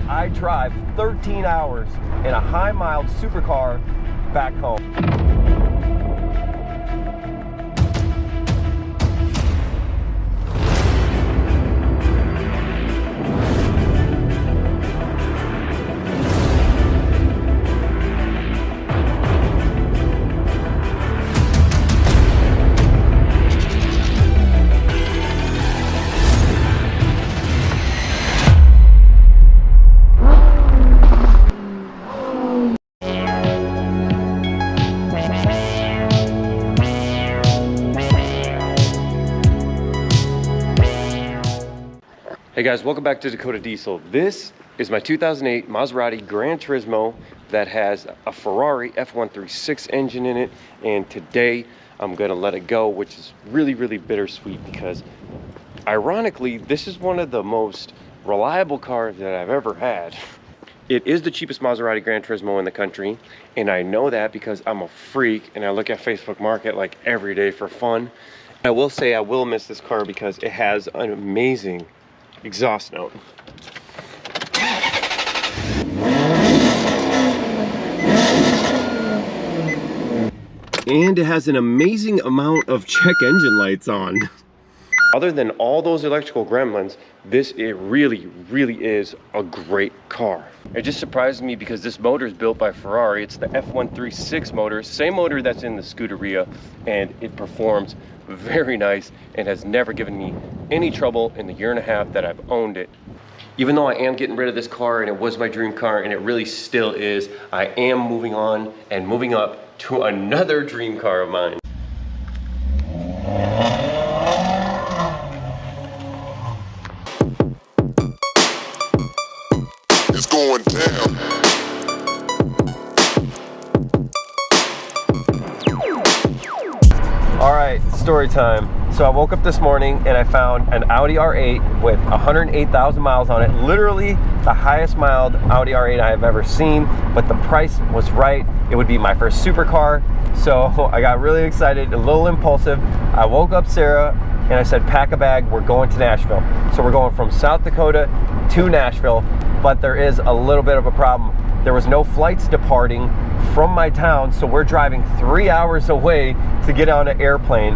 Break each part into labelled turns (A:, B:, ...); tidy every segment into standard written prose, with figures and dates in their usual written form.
A: I drive 13 hours in a high-mild supercar back home. Hey guys, welcome back to Dakota Diesel. This is my 2008 Maserati Gran Turismo that has a Ferrari F136 engine in it, and today I'm gonna let it go, which is really bittersweet because ironically this is one of the most reliable cars that I've ever had. It is the cheapest Maserati Gran Turismo in the country, and I know that because I'm a freak and I look at Facebook Market like every day for fun. I will say I will miss this car because it has an amazing exhaust note. And it has an amazing amount of check engine lights on. Other than all those electrical gremlins, it really is a great car. It just surprised me because this motor is built by Ferrari. It's the F136 motor, same motor that's in the Scuderia, and it performs very nice and has never given me any trouble in the year and a half that I've owned it. Even though I am getting rid of this car and it was my dream car and it really still is, I am moving on and moving up to another dream car of mine.
B: It's going down.
A: All right, story time. So I woke up this morning and I found an Audi R8 with 108,000 miles on it. Literally the highest miled Audi R8 I have ever seen, but the price was right. It would be my first supercar. So I got really excited, a little impulsive. I woke up Sarah and I said, pack a bag, we're going to Nashville. So we're going from South Dakota to Nashville, but there is a little bit of a problem. There was no flights departing from my town, so we're driving 3 hours away to get on an airplane,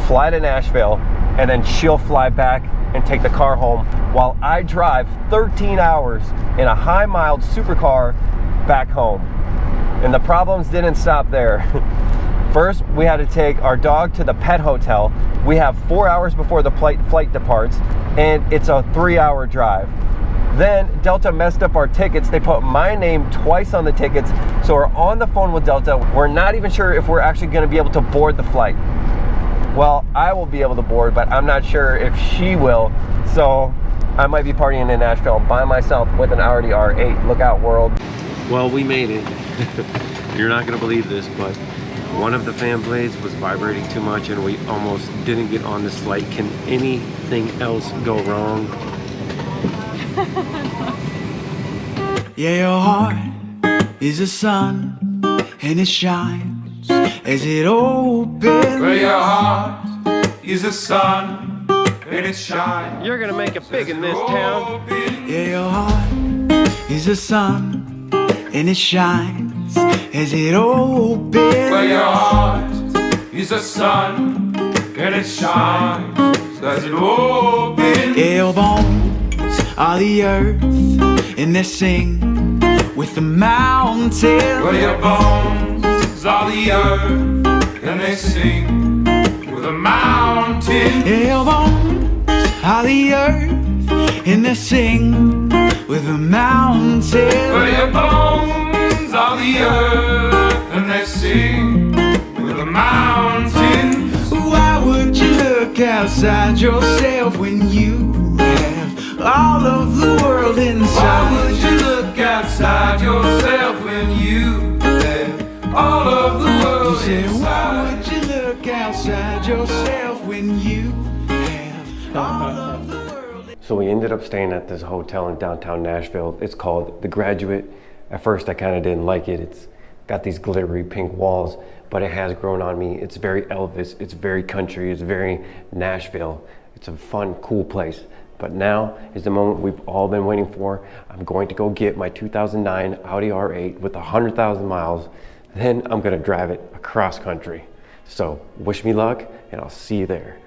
A: fly to Nashville, and then she'll fly back and take the car home while I drive 13 hours in a high-mild supercar back home. And the problems didn't stop there. First, we had to take our dog to the pet hotel. We have 4 hours before the flight departs, and it's a 3-hour drive. Then Delta messed up our tickets. They put my name twice on the tickets, so we're on the phone with Delta. We're not even sure if we're actually going to be able to board the flight. Well, I will be able to board, but I'm not sure if she will. So I might be partying in Nashville by myself with an Audi R8. Look out, world. Well, we made it. You're not going to believe this, but one of the fan blades was vibrating too much and we almost didn't get on this flight. Can anything else go wrong?
C: Yeah, your heart is a sun and it shines as it opens.
D: Well, your heart is a sun and it shines.
A: You're gonna make it big in this town.
C: Yeah, your heart is a sun and it shines as it opens.
D: Well, your heart is a sun and it shines as it opens.
C: Yeah, your bones are the earth and they sing with the mountains.
D: Well, your bones are the earth and they sing with the mountains.
C: Yeah, your bones are the earth and they sing with the mountains.
D: Well, your bones are the earth and they sing with the mountains.
C: Why would you look outside yourself when you have all of the world inside?
D: Why would you look outside yourself when you have all of the world
C: You said,
D: inside?
C: why would you look outside yourself when you have all of the world?
A: So we ended up staying at this hotel in downtown Nashville. It's called The Graduate. At first I kind of didn't like it. It's got these glittery pink walls, but it has grown on me. It's very Elvis, it's very country, it's very Nashville. It's a fun, cool place. But now is the moment we've all been waiting for. I'm going to go get my 2009 Audi R8 with 100,000 miles. Then I'm gonna drive it across country. So wish me luck, and I'll see you there.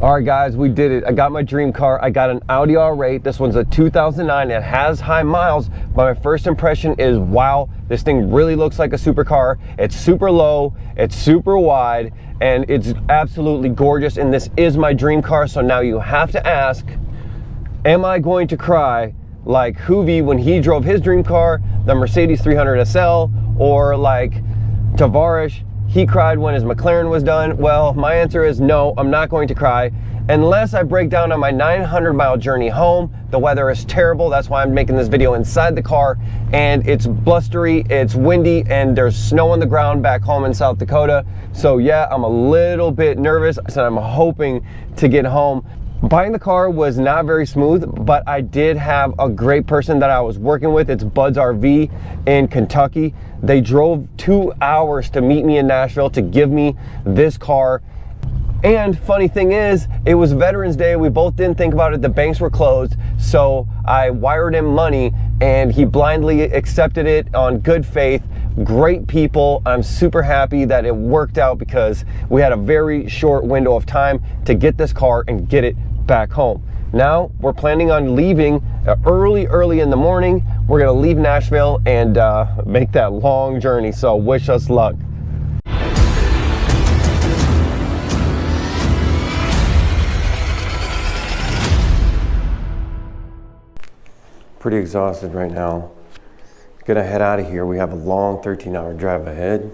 A: All right, guys, we did it. I got my dream car. I got an Audi R8. This one's a 2009. It has high miles, but my first impression is, wow, this thing really looks like a supercar. It's super low, it's super wide, and it's absolutely gorgeous. And this is my dream car. So now you have to ask, am I going to cry like Hoovy when he drove his dream car, the Mercedes 300 SL, or like Tavares, he cried when his McLaren was done? Well, my answer is no, I'm not going to cry unless I break down on my 900-mile journey home. The weather is terrible. That's why I'm making this video inside the car, and it's blustery, it's windy, and there's snow on the ground back home in South Dakota. So yeah, I'm a little bit nervous, so I'm hoping to get home. Buying the car was not very smooth, but I did have a great person that I was working with. It's Bud's RV in Kentucky. They drove 2 hours to meet me in Nashville to give me this car. And funny thing is, it was Veterans Day. We both didn't think about it. The banks were closed. So I wired him money and he blindly accepted it on good faith. Great people. I'm super happy that it worked out because we had a very short window of time to get this car and get it back home. Now we're planning on leaving early in the morning. We're gonna leave Nashville and make that long journey. So wish us luck. Pretty exhausted right now. Gonna head out of here. We have a long 13-hour drive ahead,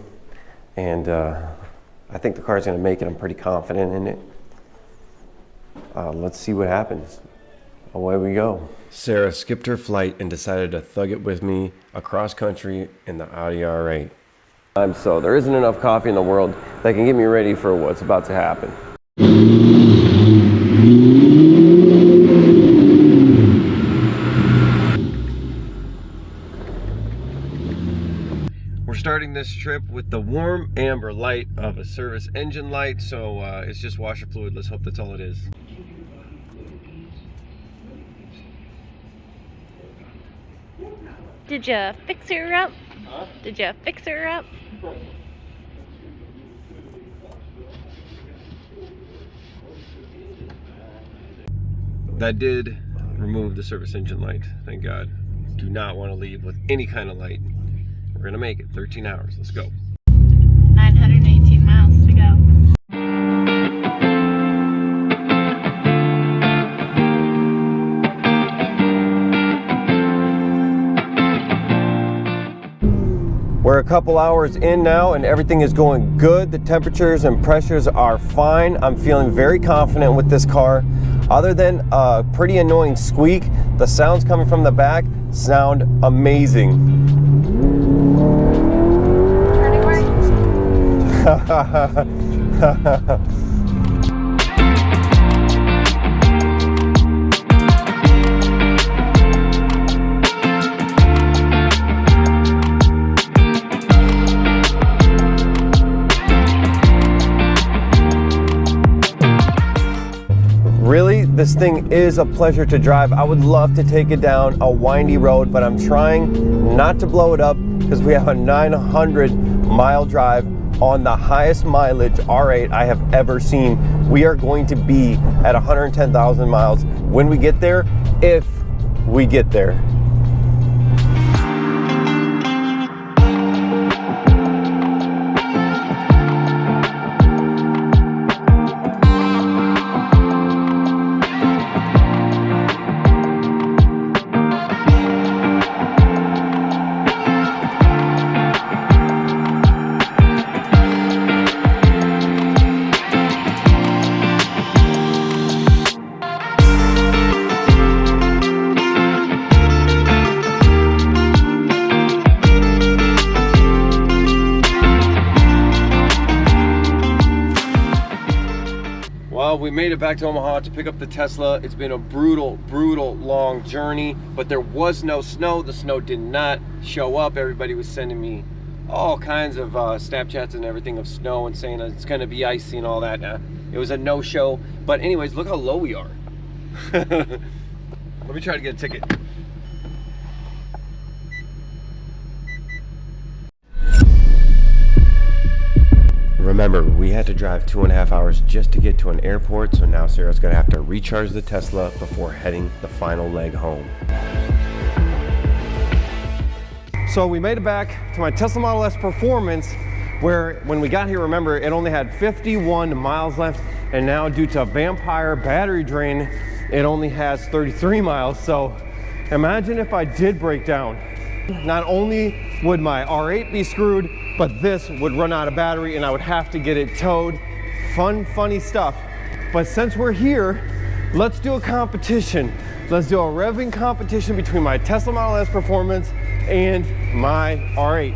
A: and I think the car's gonna make it. I'm pretty confident in it. Let's see what happens. Away we go. Sarah skipped her flight and decided to thug it with me across country in the Audi R8. So there isn't enough coffee in the world that can get me ready for what's about to happen. We're starting this trip with the warm amber light of a service engine light, so it's just washer fluid. Let's hope that's all it is.
E: Did you fix her up? Huh? Did you fix her up?
A: That did remove the service engine light, thank God. Do not want to leave with any kind of light. We're gonna make it 13 hours. Let's go.
E: 918 miles to go.
A: We're a couple hours in now and everything is going good. The temperatures and pressures are fine. I'm feeling very confident with this car. Other than a pretty annoying squeak, the sounds coming from the back sound amazing.
E: Turning right.
A: Really, this thing is a pleasure to drive. I would love to take it down a windy road, but I'm trying not to blow it up because we have a 900-mile drive on the highest mileage R8 I have ever seen. We are going to be at 110,000 miles when we get there, if we get there. Well, we made it back to Omaha to pick up the Tesla. It's been a brutal, brutal long journey, but there was no snow. The snow did not show up. Everybody was sending me all kinds of Snapchats and everything of snow and saying it's gonna be icy and all that. It was a no-show. But anyways, look how low we are. Let me try to get a ticket. Remember, we had to drive 2.5 hours just to get to an airport, so now Sarah's gonna have to recharge the Tesla before heading the final leg home. So we made it back to my Tesla Model S Performance, where when we got here, remember, it only had 51 miles left, and now due to a vampire battery drain, it only has 33 miles. So imagine if I did break down. Not only would my R8 be screwed, but this would run out of battery and I would have to get it towed. Funny stuff. But since we're here, let's do a competition. Let's do a revving competition between my Tesla Model S Performance and my R8.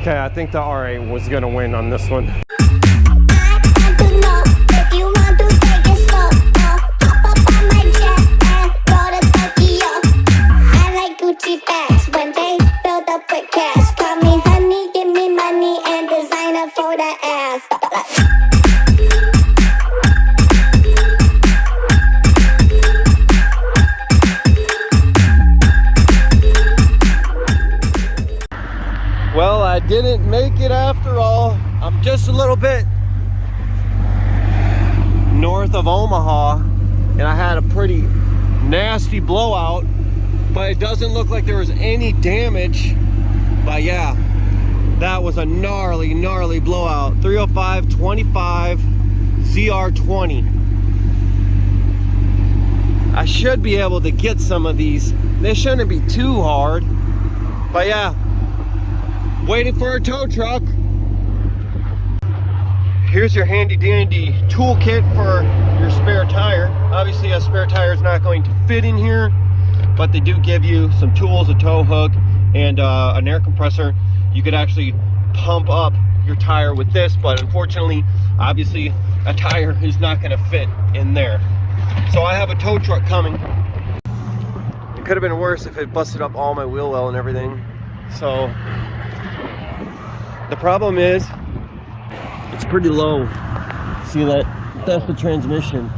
A: Okay, I think the R8 was gonna win on this one. Well, I didn't make it after all. I'm just a little bit north of Omaha and I had a pretty nasty blowout, but it doesn't look like there was any damage. But yeah, that was a gnarly blowout. 305/25 ZR20. I should be able to get some of these. They shouldn't be too hard, but yeah, waiting for a tow truck. Here's your handy dandy toolkit for your spare tire. Obviously a spare tire is not going to fit in here, but they do give you some tools, a tow hook, and an air compressor. You could actually pump up your tire with this, but unfortunately, obviously a tire is not going to fit in there. So I have a tow truck coming. It could have been worse if it busted up all my wheel well and everything. So the problem is it's pretty low. See that? That's the transmission.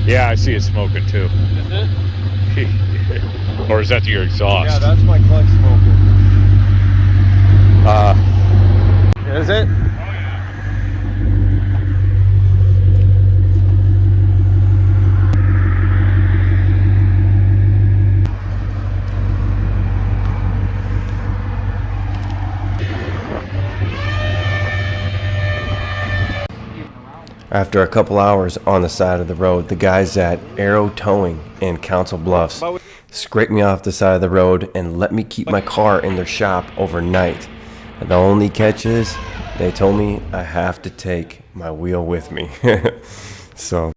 F: Yeah, I see it smoking too.
A: Is it?
F: Or is that your exhaust?
A: Yeah, that's my clutch smoking. Is it? After a couple hours on the side of the road, the guys at Arrow Towing in Council Bluffs scraped me off the side of the road and let me keep my car in their shop overnight. And the only catch is, they told me I have to take my wheel with me. So.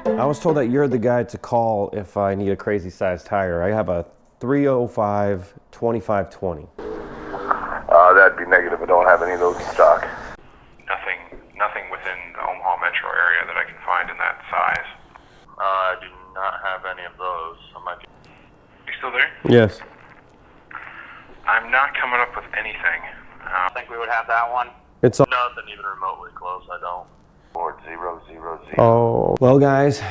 A: I was told that you're the guy to call if I need a crazy sized tire. I have a 305/25/20.
G: That'd be negative. I don't have any of those in stock.
H: Nothing within the Omaha metro area that I can find in that size.
G: I do not have any of those.
H: You still there?
A: Yes.
H: I'm not coming up with anything.
I: think we would have that one.
A: It's on.
I: Nothing even remotely close, I don't.
G: Ford 000.
A: Oh. Well, guys,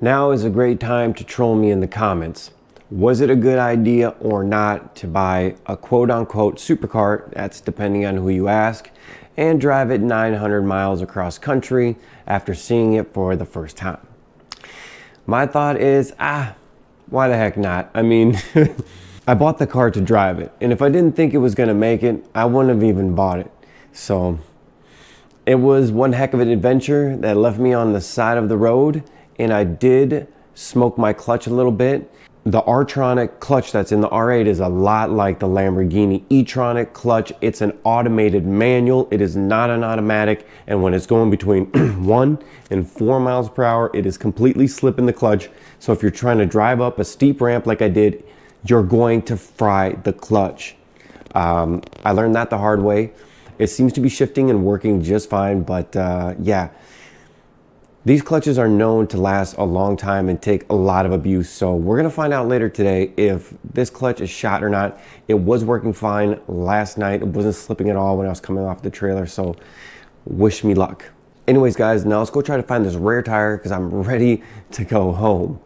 A: now is a great time to troll me in the comments. Was it a good idea or not to buy a quote-unquote supercar, that's depending on who you ask, and drive it 900 miles across country after seeing it for the first time? My thought is, why the heck not? I mean, I bought the car to drive it, and if I didn't think it was gonna make it, I wouldn't have even bought it. So it was one heck of an adventure that left me on the side of the road, and I did smoke my clutch a little bit. The R-tronic clutch that's in the R8 is a lot like the Lamborghini e-tronic clutch. It's an automated manual. It is not an automatic, and when it's going between 1 and 4 miles per hour, it is completely slipping the clutch. So if you're trying to drive up a steep ramp like I did, you're going to fry the clutch. I learned that the hard way. It seems to be shifting and working just fine, but yeah. These clutches are known to last a long time and take a lot of abuse, so we're gonna find out later today if this clutch is shot or not. It was working fine last night. It wasn't slipping at all when I was coming off the trailer, so wish me luck. Anyways, guys, now let's go try to find this rear tire because I'm ready to go home.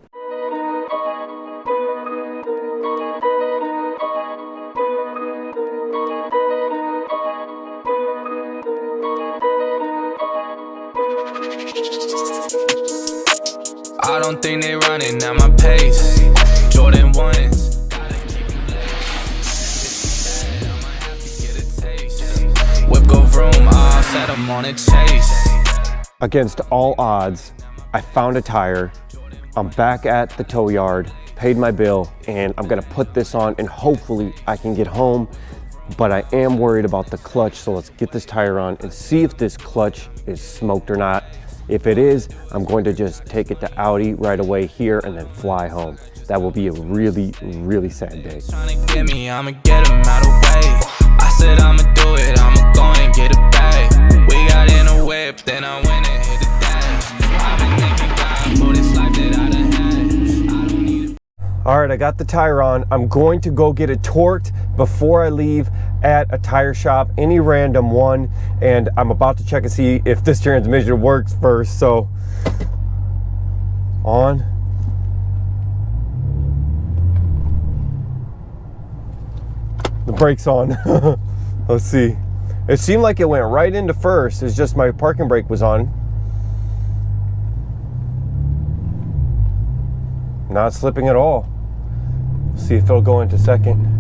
J: I don't think they running at my pace. Jordan 1s. Whip go vroom, I'll set them on a chase.
A: Against all odds, I found a tire. I'm back at the tow yard, paid my bill, and I'm gonna put this on and hopefully I can get home. But I am worried about the clutch, so let's get this tire on and see if this clutch is smoked or not. If it is, I'm going to just take it to Audi right away here and then fly home. That will be a really, really sad day.
J: Trying to get me, I'ma get him out of way. I said I'ma do it, I'ma go and get it back. We got in a whip, then I went and hit the dash. I've been thanking God for this life that I done had. I don't need it.
A: All right, I got the tire on. I'm going to go get it torqued before I leave at a tire shop, any random one, and I'm about to check and see if this transmission works first. So, on. The brake's on. Let's see. It seemed like it went right into first. It's just my parking brake was on. Not slipping at all. See if it'll go into second.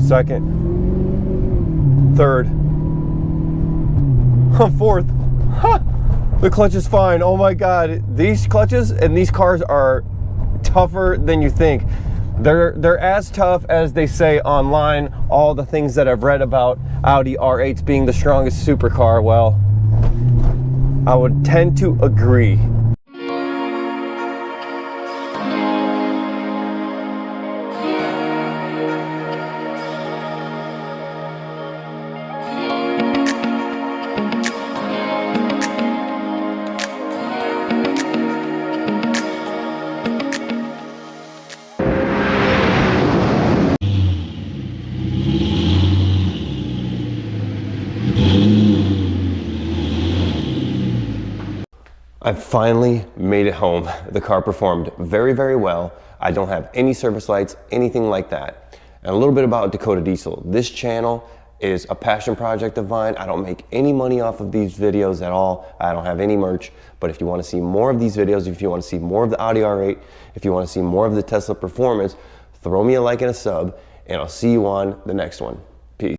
A: Second. Third. Fourth. Ha! The clutch is fine. Oh my God. These clutches and these cars are tougher than you think. They're as tough as they say online. All the things that I've read about Audi R8s being the strongest supercar, well, I would tend to agree. I finally made it home. The car performed very, very well. I don't have any service lights, anything like that. And a little bit about Dakota Diesel. This channel is a passion project of mine. I don't make any money off of these videos at all. I don't have any merch, but if you want to see more of these videos, if you want to see more of the Audi R8, if you want to see more of the Tesla performance, throw me a like and a sub, and I'll see you on the next one.